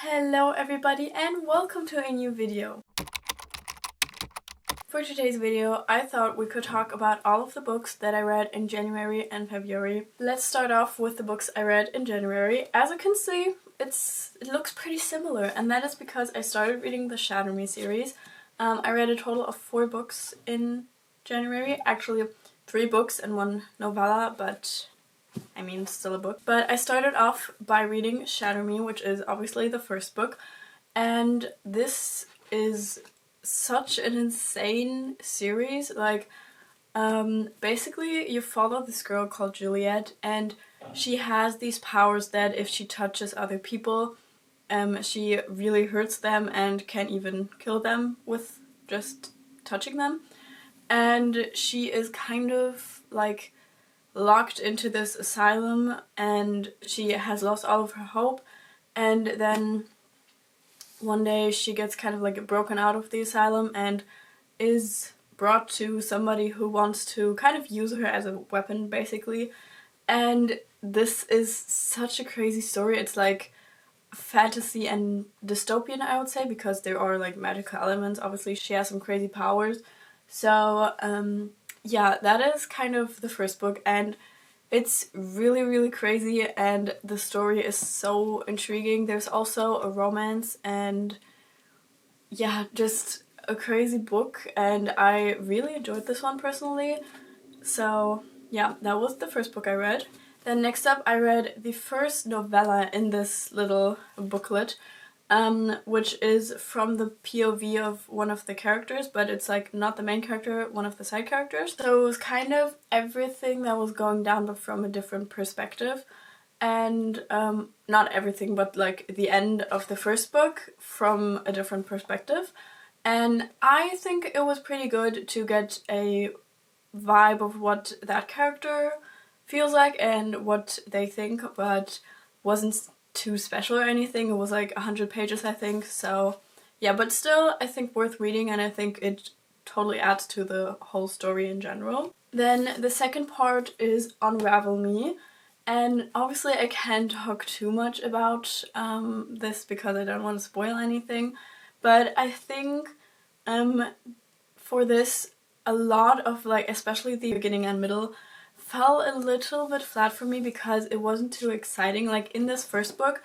Hello everybody and welcome to a new video. For today's video, I thought we could talk about all of the books that I read in January and February. Let's start off with the books I read in January. As you can see, it looks pretty similar, and that is because I started reading the Shadow Me series. I read a total of 4 books in January, actually 3 books and 1 novella, but I mean, still a book. But I started off by reading Shadow Me, which is obviously the first book. And this is such an insane series. Like, basically you follow this girl called Juliet, and she has these powers that if she touches other people, she really hurts them and can even kill them with just touching them. And she is kind of like locked into this asylum, and she has lost all of her hope, and then one day she gets kind of like broken out of the asylum and is brought to somebody who wants to kind of use her as a weapon, basically. And this is such a crazy story. It's like fantasy and dystopian, I would say, because there are like magical elements. Obviously she has some crazy powers. So yeah, that is kind of the first book, and it's really crazy, and the story is so intriguing. There's also a romance, and yeah, just a crazy book, and I really enjoyed this one personally. So yeah, that was the first book I read. Then next up I read the first novella in this little booklet, which is from the POV of one of the characters, but it's like not the main character, one of the side characters. So it was kind of everything that was going down, but from a different perspective. And not everything, but like the end of the first book from a different perspective. And I think it was pretty good to get a vibe of what that character feels like and what they think, but wasn't too special or anything. It was like 100 pages, I think. So yeah, but still I think worth reading, and I think it totally adds to the whole story in general. Then the second part is Unravel Me, and obviously I can't talk too much about this because I don't want to spoil anything, but I think for this, a lot of like, especially the beginning and middle, fell a little bit flat for me because it wasn't too exciting. Like in this first book,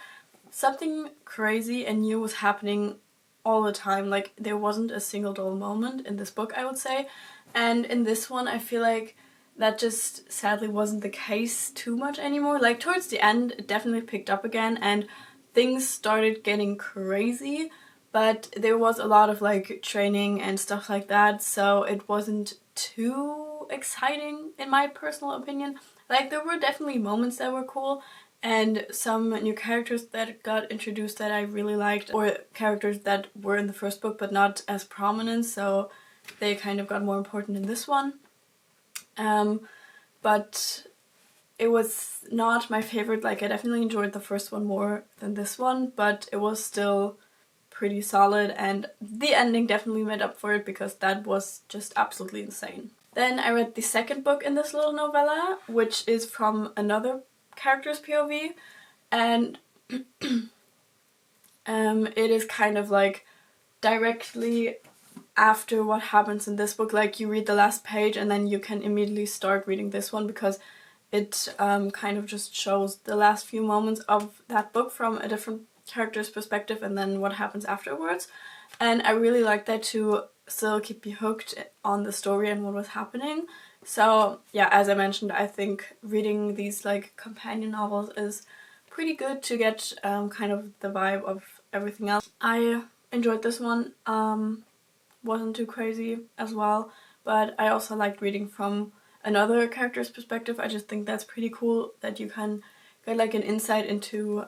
something crazy and new was happening all the time. Like there wasn't a single dull moment in this book, I would say. And in this one I feel like that just sadly wasn't the case too much anymore. Like towards the end it definitely picked up again and things started getting crazy, but there was a lot of like training and stuff like that, so it wasn't too exciting in my personal opinion. Like there were definitely moments that were cool and some new characters that got introduced that I really liked, or characters that were in the first book but not as prominent, so they kind of got more important in this one. But it was not my favorite. Like I definitely enjoyed the first one more than this one, but it was still pretty solid, and the ending definitely made up for it because that was just absolutely insane. Then I read the second book in this little novella, which is from another character's POV, and it is kind of like directly after what happens in this book. Like you read the last page and then you can immediately start reading this one because it kind of just shows the last few moments of that book from a different character's perspective and then what happens afterwards. And I really like that to still keep you hooked on the story and what was happening. So yeah, as I mentioned, I think reading these like companion novels is pretty good to get kind of the vibe of everything else. I enjoyed this one. Wasn't too crazy as well, but I also liked reading from another character's perspective. I just think that's pretty cool that you can get like an insight into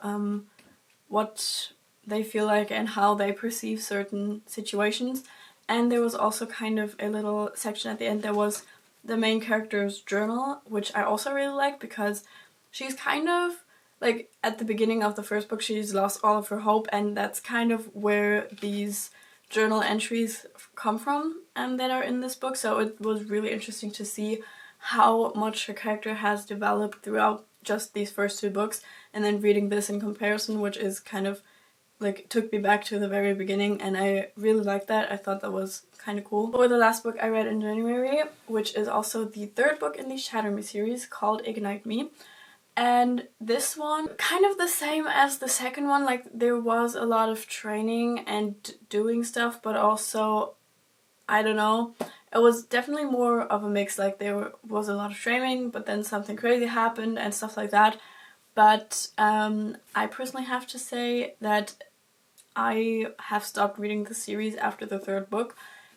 what they feel like and how they perceive certain situations. And there was also kind of a little section at the end. There was the main character's journal, which I also really liked because she's kind of like, at the beginning of the first book she's lost all of her hope, and that's kind of where these journal entries come from and that are in this book. So it was really interesting to see how much her character has developed throughout just these first 2 books, and then reading this in comparison, which is kind of like took me back to the very beginning, and I really liked that. I thought that was kind of cool. For the last book I read in January, which is also the third book in the Shatter Me series, called Ignite Me. And this one, kind of the same as the second one, like there was a lot of training and doing stuff, but also, I don't know, it was definitely more of a mix. Like there was a lot of training, but then something crazy happened and stuff like that. But I personally have to say that I have stopped reading the series after the third book,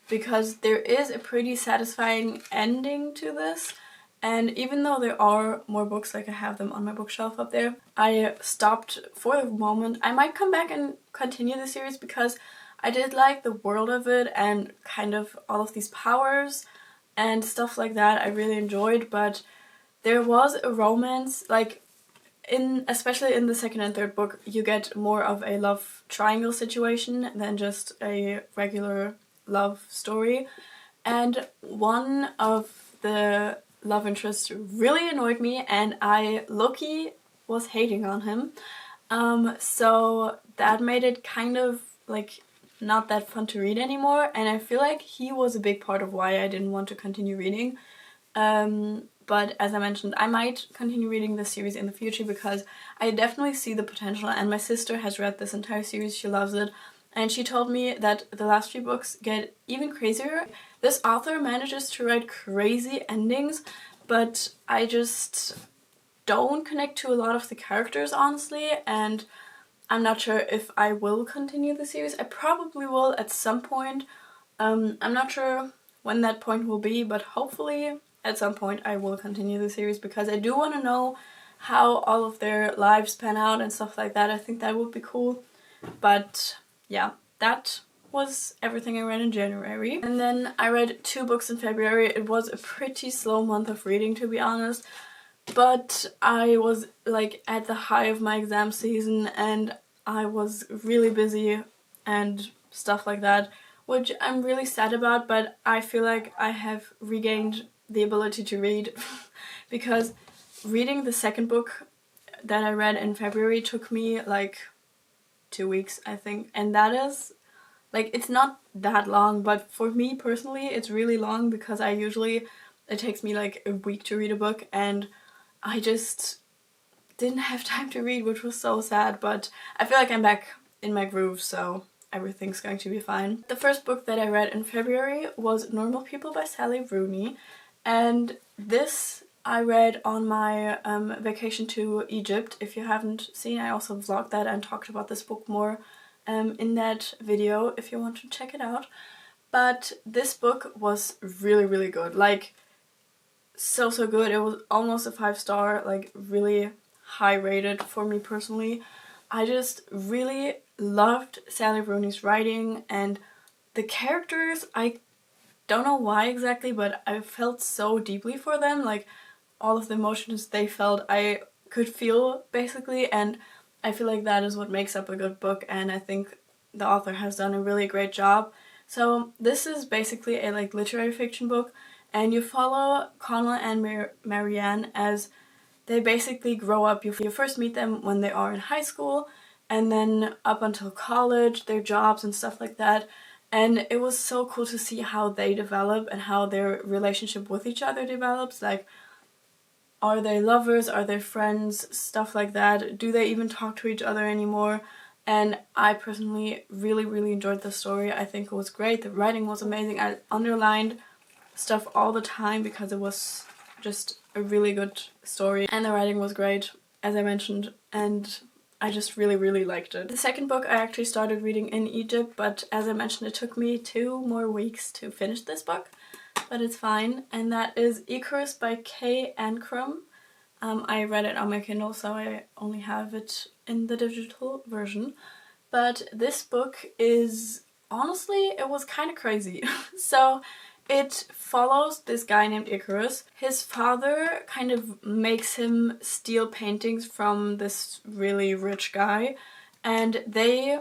because there is a pretty satisfying ending to this. And even though there are more books, like I have them on my bookshelf up there, I stopped for the moment. I might come back and continue the series because I did like the world of it and kind of all of these powers and stuff like that. I really enjoyed, but there was a romance, like especially in the second and third book, you get more of a love triangle situation than just a regular love story. And one of the love interests really annoyed me, and I low-key was hating on him. So that made it kind of like not that fun to read anymore, and I feel like he was a big part of why I didn't want to continue reading. But as I mentioned, I might continue reading this series in the future because I definitely see the potential, and my sister has read this entire series, she loves it, and she told me that the last few books get even crazier. This author manages to write crazy endings, but I just don't connect to a lot of the characters, honestly, and I'm not sure if I will continue the series. I probably will at some point. I'm not sure when that point will be, but hopefully at some point I will continue the series because I do want to know how all of their lives pan out and stuff like that. I think that would be cool. But yeah, that was everything I read in January. And then I read 2 books in February. It was a pretty slow month of reading, to be honest. But I was like at the high of my exam season and I was really busy and stuff like that, which I'm really sad about, but I feel like I have regained the ability to read because reading the second book that I read in February took me like 2 weeks, I think, and that is like, it's not that long, but for me personally it's really long because it takes me like a week to read a book, and I just didn't have time to read, which was so sad, but I feel like I'm back in my groove, so everything's going to be fine. The first book that I read in February was Normal People by Sally Rooney, and this I read on my vacation to Egypt. If you haven't seen, I also vlogged that and talked about this book more in that video if you want to check it out. But this book was really, really good. Like, so good. It was almost a 5-star, like really high rated for me personally. I just really loved Sally Rooney's writing, and the characters, I don't know why exactly, but I felt so deeply for them. Like, all of the emotions they felt, I could feel basically, and I feel like that is what makes up a good book, and I think the author has done a really great job. So this is basically a like literary fiction book, and you follow Connell and Marianne as they basically grow up. You first meet them when they are in high school, and then up until college, their jobs and stuff like that. And it was so cool to see how they develop and how their relationship with each other develops. Like, are they lovers? Are they friends? Stuff like that. Do they even talk to each other anymore? And I personally really, really enjoyed the story. I think it was great. The writing was amazing. I underlined stuff all the time because it was just a really good story. And the writing was great, as I mentioned. And I just really, really liked it. The second book I actually started reading in Egypt, but as I mentioned, it took me 2 more weeks to finish this book. But it's fine, and that is Icarus by Kay Ancrum. I read it on my Kindle, so I only have it in the digital version. But this book is, honestly, it was kind of crazy. So it follows this guy named Icarus. His father kind of makes him steal paintings from this really rich guy, and they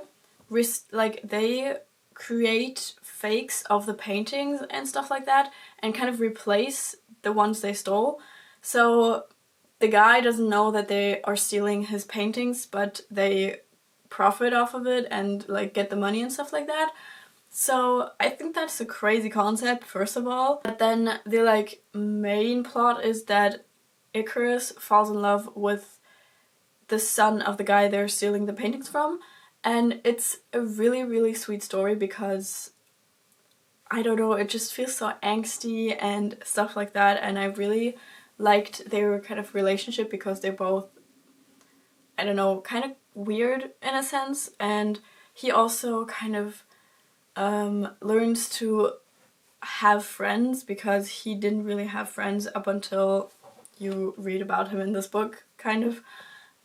create fakes of the paintings and stuff like that and kind of replace the ones they stole. So the guy doesn't know that they are stealing his paintings, but they profit off of it and like get the money and stuff like that. So I think that's a crazy concept, first of all. But then the like main plot is that Icarus falls in love with the son of the guy they're stealing the paintings from, and it's a really, really sweet story because I don't know, it just feels so angsty and stuff like that, and I really liked their kind of relationship because they're both, I don't know, kind of weird in a sense, and he also kind of learns to have friends because he didn't really have friends up until you read about him in this book, kind of.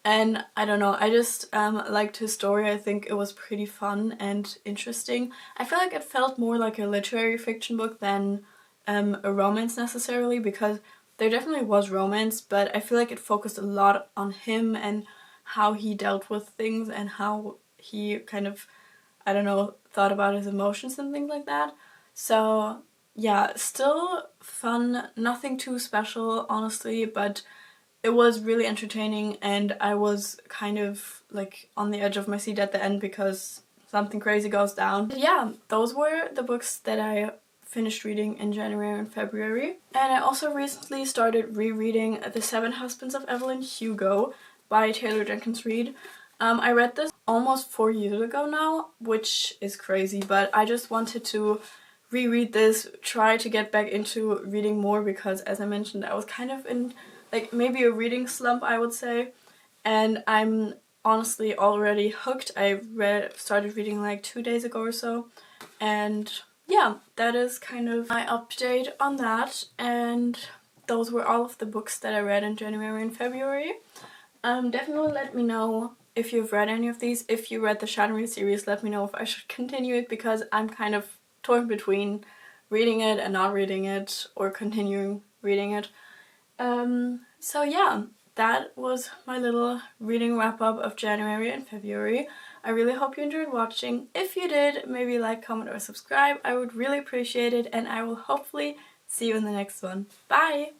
And I don't know, I just liked his story. I think it was pretty fun and interesting. I feel like it felt more like a literary fiction book than a romance necessarily, because there definitely was romance, but I feel like it focused a lot on him and how he dealt with things and how he kind of, I don't know, thought about his emotions and things like that. So yeah, still fun, nothing too special honestly, but it was really entertaining and I was kind of like on the edge of my seat at the end because something crazy goes down. But yeah, those were the books that I finished reading in January and February. And I also recently started rereading The Seven Husbands of Evelyn Hugo by Taylor Jenkins Reid. I read this almost 4 years ago now, which is crazy, but I just wanted to reread this, try to get back into reading more because, as I mentioned, I was kind of in like maybe a reading slump, I would say, and I'm honestly already hooked. I started reading like 2 days ago or so, and yeah, that is kind of my update on that, and those were all of the books that I read in January and February. Definitely let me know if you've read any of these. If you read the January series, let me know if I should continue it because I'm kind of torn between reading it and not reading it or continuing reading it. So yeah, that was my little reading wrap up of January and February. I really hope you enjoyed watching. If you did, maybe like, comment or subscribe. I would really appreciate it, and I will hopefully see you in the next one. Bye!